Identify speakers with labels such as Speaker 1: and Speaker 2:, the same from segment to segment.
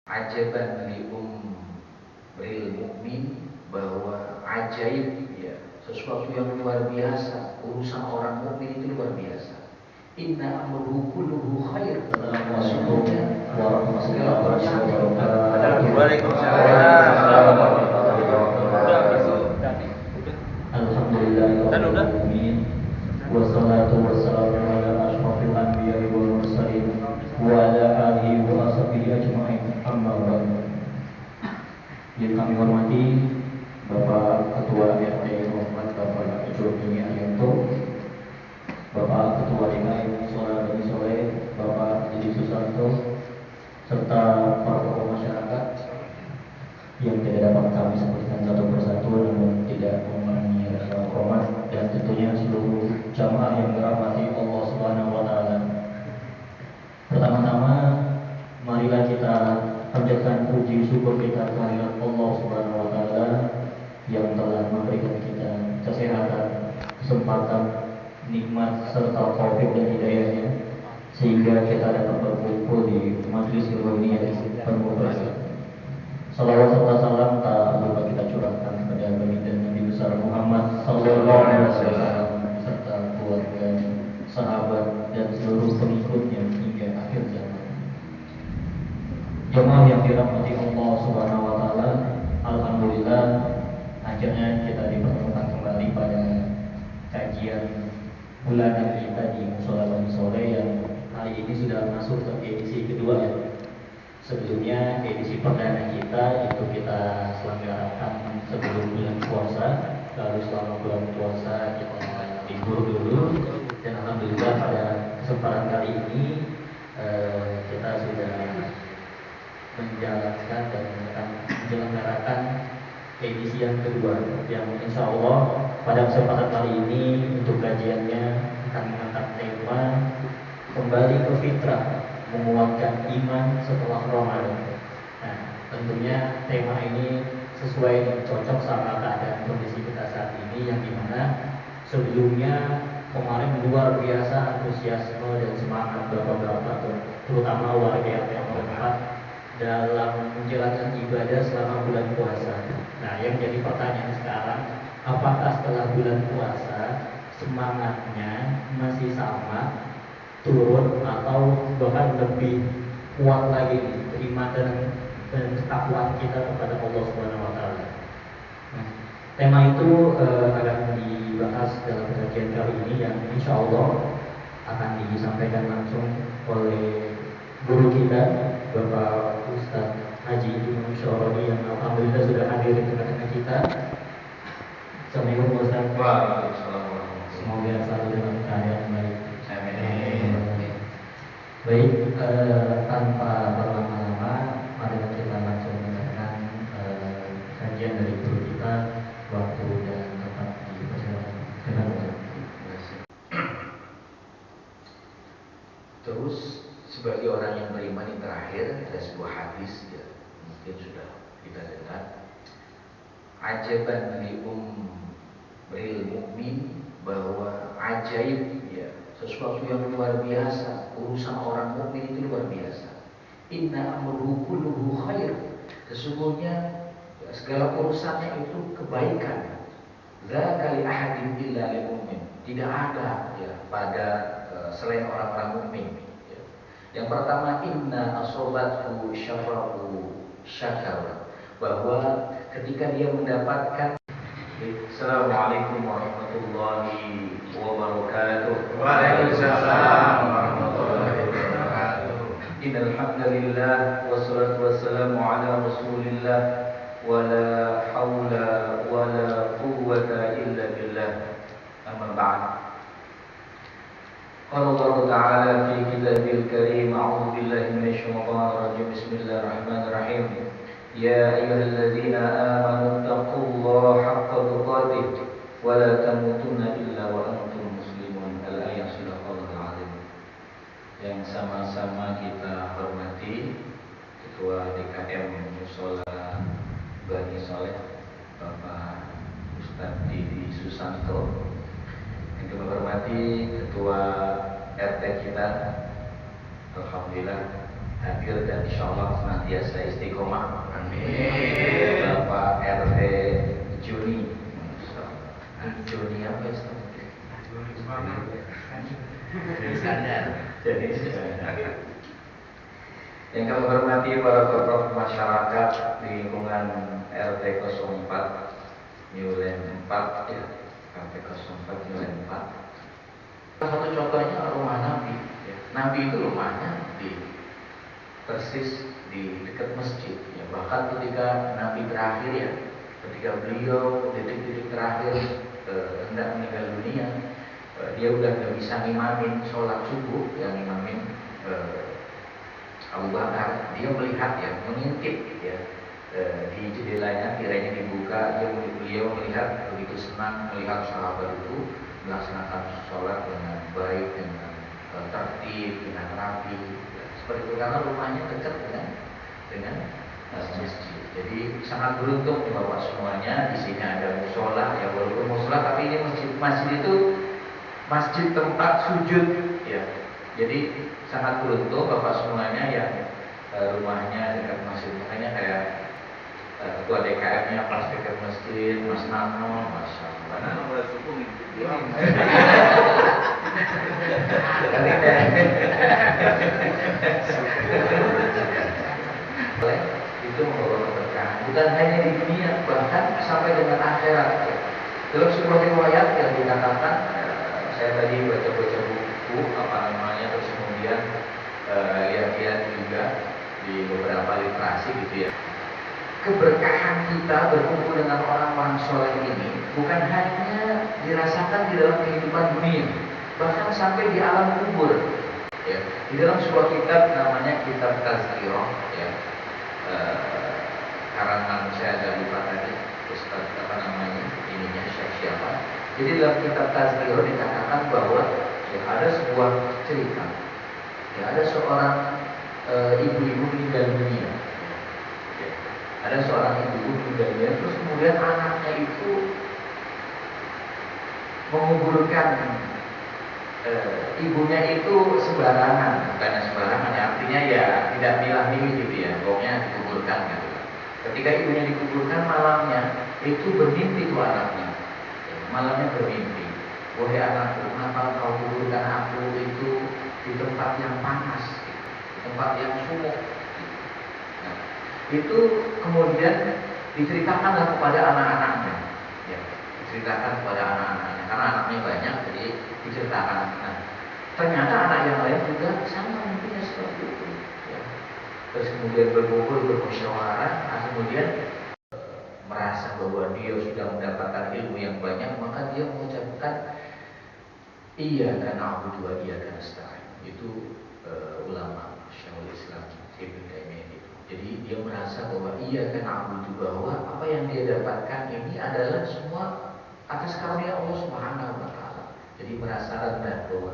Speaker 1: Ajaban li umril mukmin, bahwa ajaib ya, sesuatu yang luar biasa, urusan orang mukmin itu luar biasa. Inna amruhu kulluhu khair.
Speaker 2: Assalamualaikum
Speaker 1: Segala
Speaker 2: warahmatullahi
Speaker 1: urusan
Speaker 2: wabarakatuh. Alhamdulillahirabbil alamin. Wassalatu wassalamu ala asyrofil anbiya'i wal mursalin wa ala alihi wa ashabihi ajma'in. Amma ba'du. Yang kami hormati Bapak Ketua RT Muhammad Bapak Joni Arianto, Bapak Ketua DKM Musola Bani Soleh Bapak Didi Susanto, serta para tokoh masyarakat yang tidak dapat kami sebutkan satu persatu namun tidak mengurangi rasa hormat, dan tentunya seluruh jamaah yang dirahmati Allah Subhanahu wa taala. Pertama-tama marilah kita panjatkan puji syukur kita kehadirat Allah Subhanahu wa taala yang telah memberikan kita kesehatan, kesempatan, nikmat serta taufik dan hidayahnya sehingga kita dapat berkumpul di majelis ilmu ini yang penuh berkah. Salawat serta salam tak lupa kita curahkan kepada baginda Nabi besar Muhammad sallallahu alaihi wasallam beserta keluarga, sahabat dan seluruh pengikutnya hingga akhir zaman. Jemaah yang dirahmati Allah Subhanahu wa taala, alhamdulillah akhirnya kita dipertemukan kembali pada kajian bulanan kita di Musola Bani Soleh yang hari ini sudah masuk ke edisi kedua ya. Sebelumnya edisi perdana kita itu kita selenggarakan sebelum bulan puasa, lalu selama bulan puasa kita libur dulu, dan alhamdulillah pada kesempatan kali ini kita sudah menjalankan dan akan menyelenggarakan edisi yang kedua, yang insya Allah pada kesempatan kali ini untuk kajiannya akan mengangkat tema kembali ke fitrah, menguatkan iman setelah Ramadan. Nah, tentunya tema ini sesuai dan cocok sama keadaan kondisi kita saat ini, yang dimana sebelumnya kemarin luar biasa antusiasme dan semangat bapak-bapak, terutama warga RT 4 dalam menjalankan ibadah selama bulan puasa. Nah, yang jadi pertanyaan sekarang, apakah setelah bulan puasa semangatnya masih sama, turun, atau bahkan lebih kuat lagi nih keimanan dan ketakwaan kita kepada Allah Subhanahu wa taala. Nah, tema itu akan dibahas dalam kajian kali ini yang insya Allah akan disampaikan langsung oleh guru kita Bapak Ustadz Haji Imam Syaroni yang alhamdulillah sudah hadir di tengah-tengah kita. Assalamualaikum Ustadz.
Speaker 1: Waalaikumsalam.
Speaker 2: Semoga selalu dalam keadaan baik.
Speaker 1: Amin.
Speaker 2: Baik, tanpa berlama-lama, mari kita langsung mendengarkan kajian dari guru kita. Waktu dan tempat dipersilakan.
Speaker 1: Terus sebagai orang yang beriman yang terakhir, ada sebuah hadis ya, mungkin sudah kita dengar. Ajaban li umril mukmin, bahwa ajaib ya, sesuatu yang luar biasa, urusan orang mukmin itu luar biasa. Inna amruhu kulluhu khair, sesungguhnya ya, segala urusannya itu kebaikan. Dzaka li ahadin illa lil mu'min, tidak ada ya pada selain orang-orang mukmin. Ya. Yang pertama, inna asobathu syarrahu syakar, bahwa ketika dia mendapatkan. Assalamualaikum warahmatullahi wabarakatuh.
Speaker 3: Waalaikumsalam warahmatullahi wabarakatuh.
Speaker 1: Innal hamdalillah wassalatu wassalamu ala Rasulillah wa la haula wa la quwwata illa billah. Amma ba'd. Qala Allah Ta'ala fi kitabil karim, a'udzu billahi minasyaitonir rajim. Bismillahirrahmanirrahim. Ya ayyuhalladzina amanu taqullaha haqqa tuqatih wa la tamutunna illa wa antum muslimun. Al-ayat Sadaqallahul azim. Yang sama-sama kita hormati Ketua DKM Musola Bani Soleh Bapak Ustadz Didi Susanto, yang kami hormati Ketua RT kita, alhamdulillah hadir dan insya Allah senantiasa istiqomah.
Speaker 3: Amin.
Speaker 1: Bapak RT Juni, Juni apa Ustaz?
Speaker 3: Iskandar.
Speaker 1: Jadi yang kami hormati para tokoh masyarakat di lingkungan RT 04 Nyulen 4 ya, RT 04 Nyulen 4. Salah satu contohnya rumah Nabi ya. Nabi itu rumahnya persis di dekat masjid ya. Bahkan ketika Nabi terakhir ya, ketika beliau detik-detik terakhir hendak meninggal dunia, dia udah nggak bisa ngimamin sholat subuh, yang ngimamin Abu Bakar. Dia melihat ya, mengintip ya, di jendelanya, tirainya dibuka, beliau melihat begitu senang melihat sahabat itu melaksanakan sholat dengan baik, dengan tertib, dengan rapi ya, seperti itu, karena rumahnya dekat dengan masjid. Jadi sangat beruntung nih Bapak semuanya, di sini ada musola ya, walaupun musola tapi ini masjid itu masjid tempat sujud ya. Jadi sangat beruntung Bapak semuanya yang rumahnya dekat masjid. Makanya kayak ketua DKM-nya pas dekat masjid, Mas Nano, Masya Allah.
Speaker 3: Mana nomor suku nih?
Speaker 1: Itu membawa keberkahan bukan hanya di dunia, bahkan sampai dengan akhirat ya. Dalam sebuah riwayat yang dikatakan, saya tadi baca-baca buku apa namanya, terus kemudian lihat-lihat juga di beberapa literasi gitu ya. Keberkahan kita berkumpul dengan orang-orang soleh ini bukan hanya dirasakan di dalam kehidupan dunia, bahkan sampai di alam kubur. Ya. Di dalam sebuah kitab namanya Kitab Tazkirah ya, karangan saya agak lupa tadi Ustaz apa namanya ininya siapa. Jadi dalam Kitab Tazkirah dikatakan bahwa ya, ada sebuah cerita ya, ada seorang ibu-ibu meninggal dunia. Ada seorang ibu meninggal dunia, terus kemudian anaknya itu menguburkan ibunya itu sembarangan, bukannya sembarangan ya, artinya ya tidak milah-milih gitu ya, pokoknya dikuburkan gitu. Ketika ibunya dikuburkan malamnya itu bermimpi tuh anaknya, malamnya bermimpi, wahai anakku, kenapa kau kuburkan aku itu di tempat yang panas, di tempat yang sumuk. Itu kemudian diceritakanlah kepada anak-anaknya ya, diceritakan kepada anak-anaknya karena anaknya banyak, jadi diceritakan. Nah, ternyata anak yang lain juga sama mimpinya seperti itu ya. Terus kemudian berkumpul, bermusyawarah, nah kemudian merasa bahwa dia sudah mendapatkan ilmu yang banyak, maka dia mengucapkan iya karena aku dua iya karena nasta'in. Itu ulama Syekhul Islam Ibnu Taimiyah itu. Jadi dia merasa bahwa iya karena aku, bahwa apa yang dia dapatkan ini adalah semua atas karunia Allah Subhanahu wa taala. Jadi merasa rendah bahwa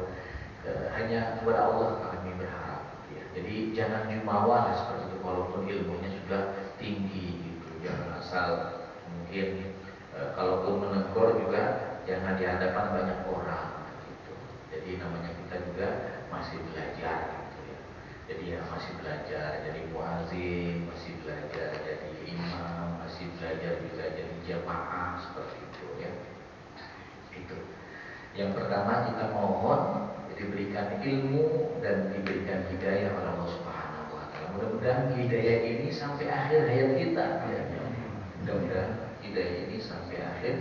Speaker 1: hanya kepada Allah kami berharap ya. Jadi jangan jumawa seperti itu, walaupun ilmunya sudah tinggi gitu. Jangan asal mungkin kalaupun menegur juga jangan di hadapan banyak orang gitu. Jadi namanya kita juga masih belajar gitu ya. Jadi ya masih belajar jadi muazin, masih belajar jadi imam, masih belajar juga jadi jamaah seperti itu ya. Itu. Yang pertama kita mohon diberikan ilmu dan diberikan hidayah oleh Allah Subhanahu wa taala. Mudah-mudahan hidayah ini sampai akhir hayat kita ya. Mudah-mudahan hidayah ini sampai akhir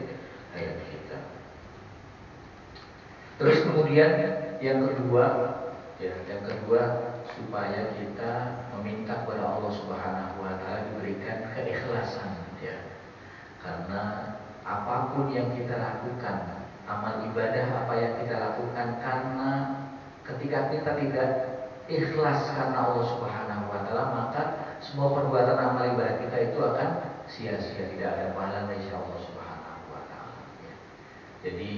Speaker 1: hayat kita. Terus kemudian yang kedua ya, yang kedua supaya kita meminta kepada Allah Subhanahu wa taala diberikan keikhlasan ya. Karena apapun yang kita lakukan, amal ibadah apa yang kita lakukan, karena ketika kita tidak ikhlas karena Allah Subhanahu wa taala, maka semua perbuatan amal ibadah kita itu akan sia-sia, tidak ada pahala dari Allah Subhanahu wa taala ya. Jadi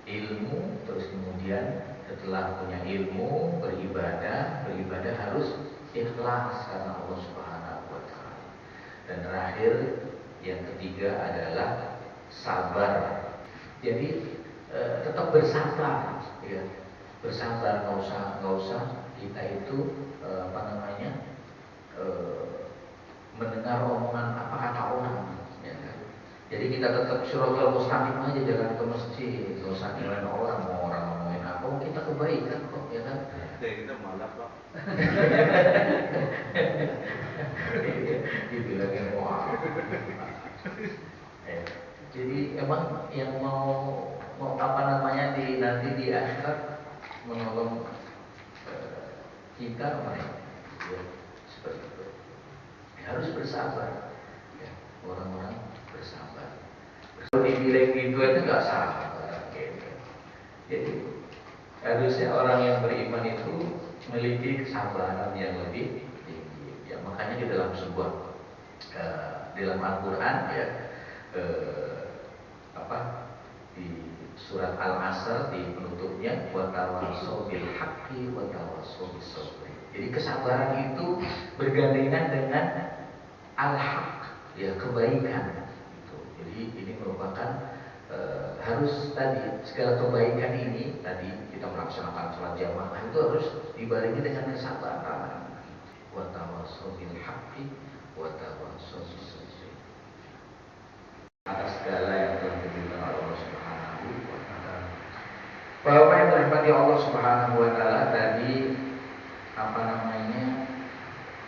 Speaker 1: ilmu, terus kemudian setelah punya ilmu beribadah harus ikhlas karena Allah Subhanahu wa taala. Dan terakhir yang ketiga adalah sabar. Jadi tetap bersabar ya. Bersabar, nggak usah kita itu apa namanya mendengar omongan apa kata orang, ya kan? Jadi kita tetap syaratul mustaqim aja, jalan ke masjid, nggak usah dengerin orang, mau orang ngomongin apa, mau kita kebaikan kok, ya kan?
Speaker 3: Kayak kita malah Pak.
Speaker 1: Dibilangin wah. Jadi emang yang mau apa namanya nanti di akhirat menolong kita mereka, ya, seperti itu. Harus bersabar, ya, orang-orang bersabar. Kalau dibilang gitu aja nggak sabar, gitu. Jadi harusnya orang yang beriman itu memiliki kesabaran yang lebih tinggi. Ya, makanya di dalam sebuah dalam Al-Quran, ya, apa di surat Al-Asr di penutupnya, wa tawassaw bil haqqi wa tawassaw bis sabr. Jadi kesabaran itu bergandengan dengan al-haq, ya, kebaikan itu. Jadi ini merupakan harus tadi segala kebaikan ini tadi kita melaksanakan sholat jamaah itu harus dibarengi dengan kesabaran. Wa tawassaw bil haqqi wa tawassaw bis sabr. Atas segala yang telah diberikan oleh Allah Subhanahu wa taala. Bapak yang dirahmati Allah Subhanahu wa taala, tadi apa namanya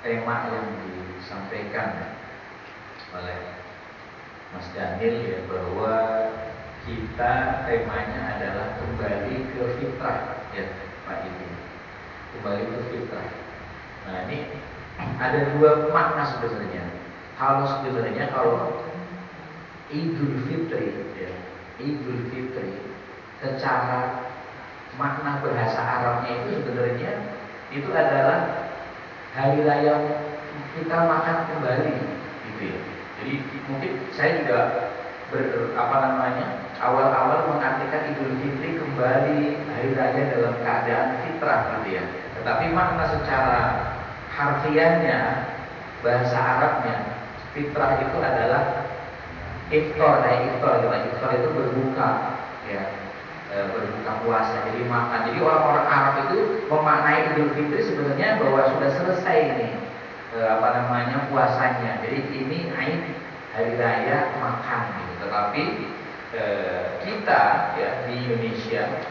Speaker 1: tema yang disampaikan oleh Mas Daniel, ya, bahwa kita temanya adalah kembali ke fitrah, ya Pak Ibu, kembali ke fitrah. Nah, ini ada dua makna sebenarnya. Kalau Idul Fitri, ya, Idul Fitri secara makna bahasa Arabnya itu sebenarnya itu adalah hari raya kita makan kembali, gitu ya. Jadi mungkin saya juga awal-awal mengartikan Idul Fitri kembali hari raya dalam keadaan fitrah, gitu ya. Tetapi makna secara harfiahnya bahasa Arabnya fitrah itu adalah iftar, iftar itu berbuka, ya, berbuka puasa, jadi makan. Jadi orang-orang Arab itu memaknai Idul Fitri sebenarnya bahwa sudah selesai ini puasanya. Jadi ini Aid, hari raya makan, gitu. Tetapi kita, ya, di Indonesia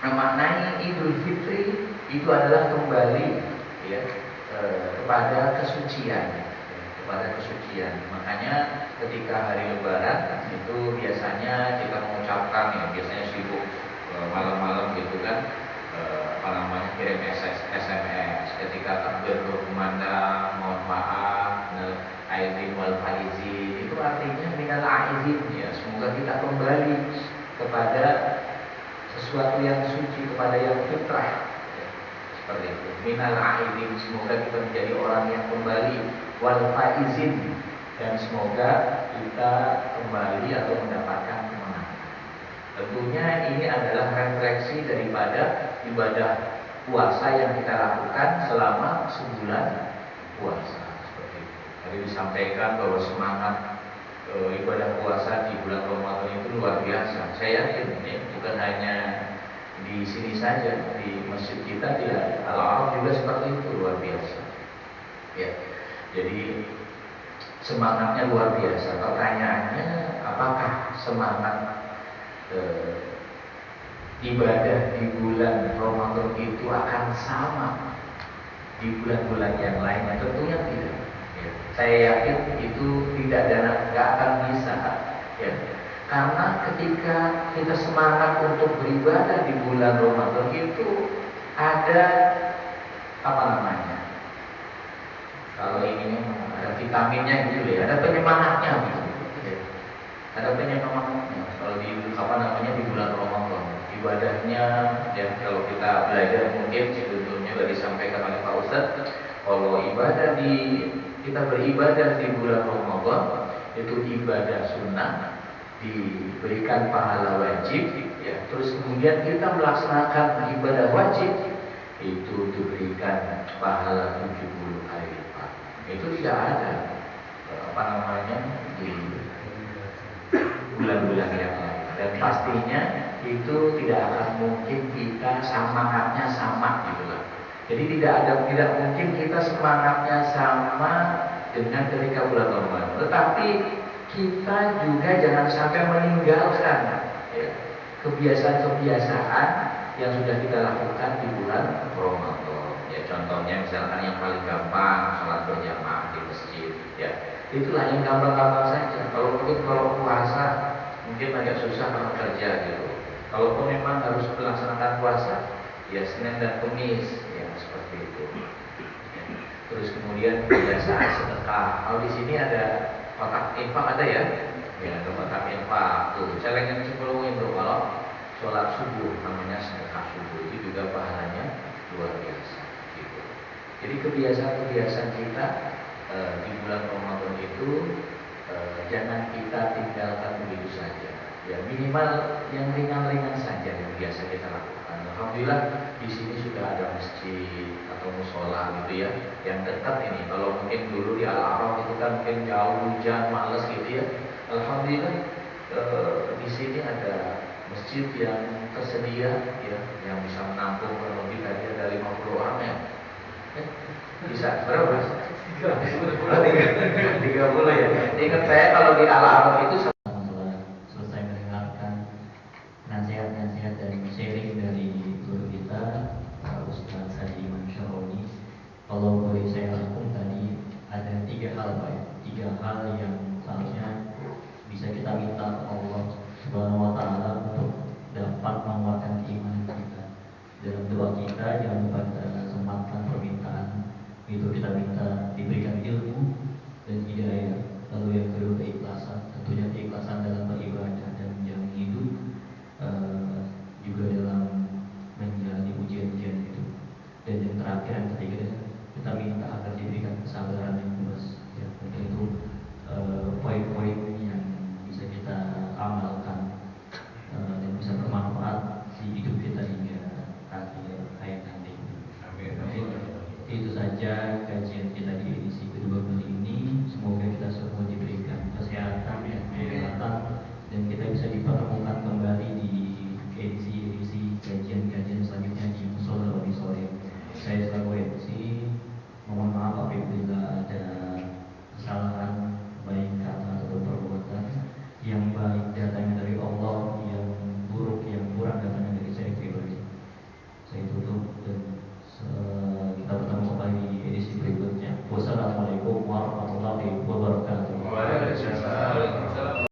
Speaker 1: memaknai Idul Fitri itu adalah kembali, ya, kepada kesucian, kepada kesucian. Makanya ketika hari Lebaran itu biasanya kita mengucapkan, ya, biasanya sibuk malam-malam gitu kan, kirim SMS ketika takbir berkumandang, mohon maaf, minal aidin wal faizin, itu artinya minal aidin, ya, semoga kita kembali kepada sesuatu yang suci, kepada yang fitrah, ya, seperti itu. Minal aidin, semoga kita menjadi orang yang kembali, wal faizin, dan semoga kita kembali atau mendapatkan kemenangan. Tentunya ini adalah refleksi daripada ibadah puasa yang kita lakukan selama sebulan puasa, seperti itu. Tadi disampaikan bahwa semangat ibadah puasa di bulan Ramadan itu luar biasa. Saya yakin, ya, bukan hanya di sini saja, di masjid kita tidak, Al-Arab juga seperti itu, luar biasa. Ya, jadi semangatnya luar biasa. Pertanyaannya, apakah semangat ibadah di bulan Ramadan itu akan sama di bulan-bulan yang lainnya? Tentunya tidak. Ya, saya yakin itu tidak dan nggak akan bisa, ya. Karena ketika kita semangat untuk beribadah di bulan Ramadan itu ada apa namanya? Kalau ini ada vitaminnya gitu ya, ada penyemangatnya gitu. Ya. Ada penyemangatnya kalau di di bulan Ramadan. Ibadahnya, ya, kalau kita belajar mungkin sebelumnya sudah disampaikan oleh Pak Ustadz, kalau kita beribadah di bulan Ramadan itu ibadah sunnah, diberikan pahala wajib, ya, terus kemudian kita melaksanakan ibadah wajib itu diberikan pahala 70 kali lipat. Itu tidak ada di bulan-bulan yang lain, dan pastinya itu tidak akan mungkin kita semangatnya sama, gitu lah. Jadi tidak mungkin kita semangatnya sama dengan ketika bulan Ramadan. Tetapi kita juga jangan sampai meninggalkan ya, kebiasaan-kebiasaan yang sudah kita lakukan di bulan Ramadan. Ya, contohnya misalkan yang paling gampang sholat berjamaah di masjid. Ya, itulah yang gampang-gampang saja. Kalau puasa mungkin agak susah karena kerja gitu. Kalaupun memang harus melaksanakan puasa, ya Senin dan Kamis, ya seperti itu. Ya. Terus kemudian kebiasaan sedekah. Kalau di sini ada kotak infak ada ya? Ya ada kotak infak tuh. Celengin cemplungin tuh kalau sholat subuh namanya sedekah subuh itu juga pahalanya luar biasa gitu. Jadi kebiasaan-kebiasaan kita di bulan Ramadan itu jangan kita tinggalkan begitu saja. Ya minimal yang ringan-ringan saja yang biasa kita lakukan. Alhamdulillah di sini sudah ada masjid atau musola gitu ya, yang dekat ini. Kalau mungkin dulu di Al-Araf itu kan mungkin jauh hujan, males gitu ya. Alhamdulillah di sini ada masjid yang tersedia ya, yang bisa menampung kurang lebih tadi ada 50 orang ya. Bisa berapa Mas? 30 ya. Ingat saya kalau di Al-Araf itu
Speaker 2: Telah selesai mendengarkan nasihat-nasihat dari